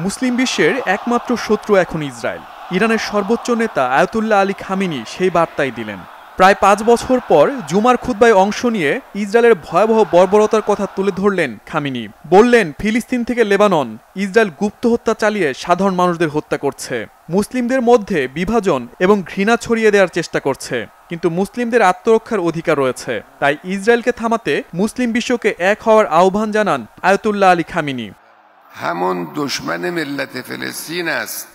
মুসলিম বিশ্বের একমাত্র শত্রু এখন ইসরায়েল। ইরানের সর্বোচ্চ নেতা আয়াতুল্লাহ আলী খামেনি সেই বার্তাই দিলেন। প্রায় ৫ বছর পর জুমার খুতবায় অংশ নিয়ে ইসরায়েলের ভয়াবহ বর্বরতার কথা তুলে ধরলেন খামেনি। বললেন, ফিলিস্তিন থেকে লেবানন ইসরায়েল গুপ্ত হত্যা চালিয়ে সাধারণ মানুষদের হত্যা করছে, মুসলিমদের মধ্যে বিভাজন এবং ঘৃণা ছড়িয়ে দেওয়ার চেষ্টা করছে। কিন্তু মুসলিমদের আত্মরক্ষার অধিকার রয়েছে, তাই ইসরায়েলকে থামাতে মুসলিম বিশ্বকে এক হওয়ার আহ্বান জানান আয়াতুল্লাহ আলী খামেনি।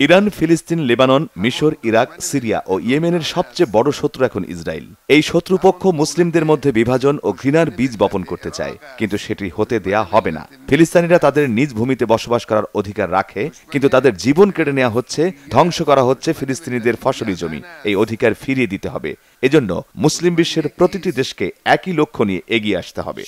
ইরান, ফিলিস্তিন, লেবানন, মিশর, ইরাক, সিরিয়া ও ইয়েমেনের সবচেয়ে বড় শত্রু এখন ইসরায়েল। এই শত্রুপক্ষ মুসলিমদের মধ্যে বিভাজন ও ঘৃণার বীজ বপন করতে চায়, কিন্তু সেটি হতে দেয়া হবে না। ফিলিস্তিনিরা তাদের নিজ ভূমিতে বসবাস করার অধিকার রাখে, কিন্তু তাদের জীবন কেড়ে নেওয়া হচ্ছে, ধ্বংস করা হচ্ছে ফিলিস্তিনিদের ফসলি জমি। এই অধিকার ফিরিয়ে দিতে হবে। এজন্য মুসলিম বিশ্বের প্রতিটি দেশকে একই লক্ষ্য নিয়ে এগিয়ে আসতে হবে।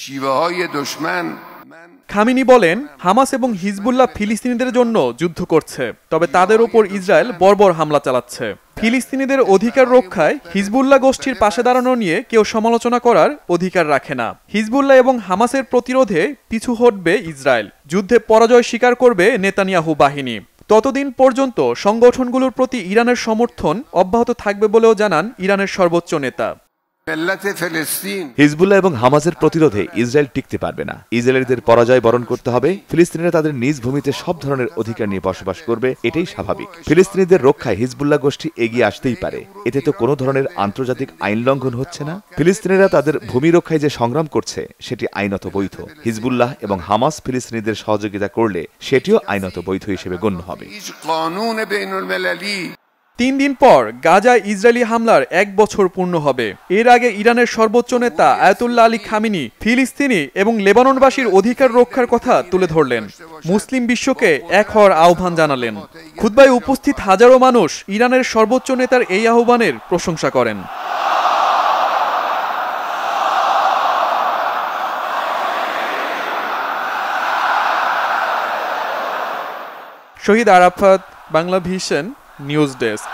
খামেনি বলেন, হামাস এবং হিজবুল্লাহ ফিলিস্তিনিদের জন্য যুদ্ধ করছে, তবে তাদের উপর ইসরায়েল বর্বর হামলা চালাচ্ছে। ফিলিস্তিনিদের অধিকার রক্ষায় হিজবুল্লাহ গোষ্ঠীর পাশে দাঁড়ানো নিয়ে কেউ সমালোচনা করার অধিকার রাখে না। হিজবুল্লাহ এবং হামাসের প্রতিরোধে পিছু হটবে ইসরায়েল, যুদ্ধে পরাজয় স্বীকার করবে নেতানিয়াহু বাহিনী। ততদিন পর্যন্ত সংগঠনগুলোর প্রতি ইরানের সমর্থন অব্যাহত থাকবে বলেও জানান ইরানের সর্বোচ্চ নেতা। হিজবুল্লাহ এবং হামাসের প্রতিরোধে ইসরায়েল টিকতে পারবে না। ইসরায়েলিদের পরাজয় বরণ করতে হবে। ফিলিস্তিনিরা তাদের নিজ ভূমিতে সব ধরনের অধিকার নিয়ে বসবাস করবে, এটাই স্বাভাবিক। ফিলিস্তিনিদের রক্ষায় হিজবুল্লাহ গোষ্ঠী এগিয়ে আসতেই পারে, এতে তো কোনো ধরনের আন্তর্জাতিক আইন লঙ্ঘন হচ্ছে না। ফিলিস্তিনিরা তাদের ভূমি রক্ষায় যে সংগ্রাম করছে সেটি আইনত বৈধ। হিজবুল্লাহ এবং হামাস ফিলিস্তিনিদের সহযোগিতা করলে সেটিও আইনত বৈধ হিসেবে গণ্য হবে। ৩ দিন পর গাজায় ইসরায়েলি হামলার ১ বছর পূর্ণ হবে। এর আগে ইরানের সর্বোচ্চ নেতা আয়াতুল্লাহ আলী খামেনি ফিলিস্তিনি এবং লেবাননবাসীর অধিকার রক্ষার কথা তুলে ধরলেন, মুসলিম বিশ্বকে এক হওয়ার আহ্বান জানালেন। খুতবায় উপস্থিত হাজারো মানুষ ইরানের সর্বোচ্চ নেতার এই আহ্বানের প্রশংসা করেন। Shahid Arafat, Bangla Vision, news desk.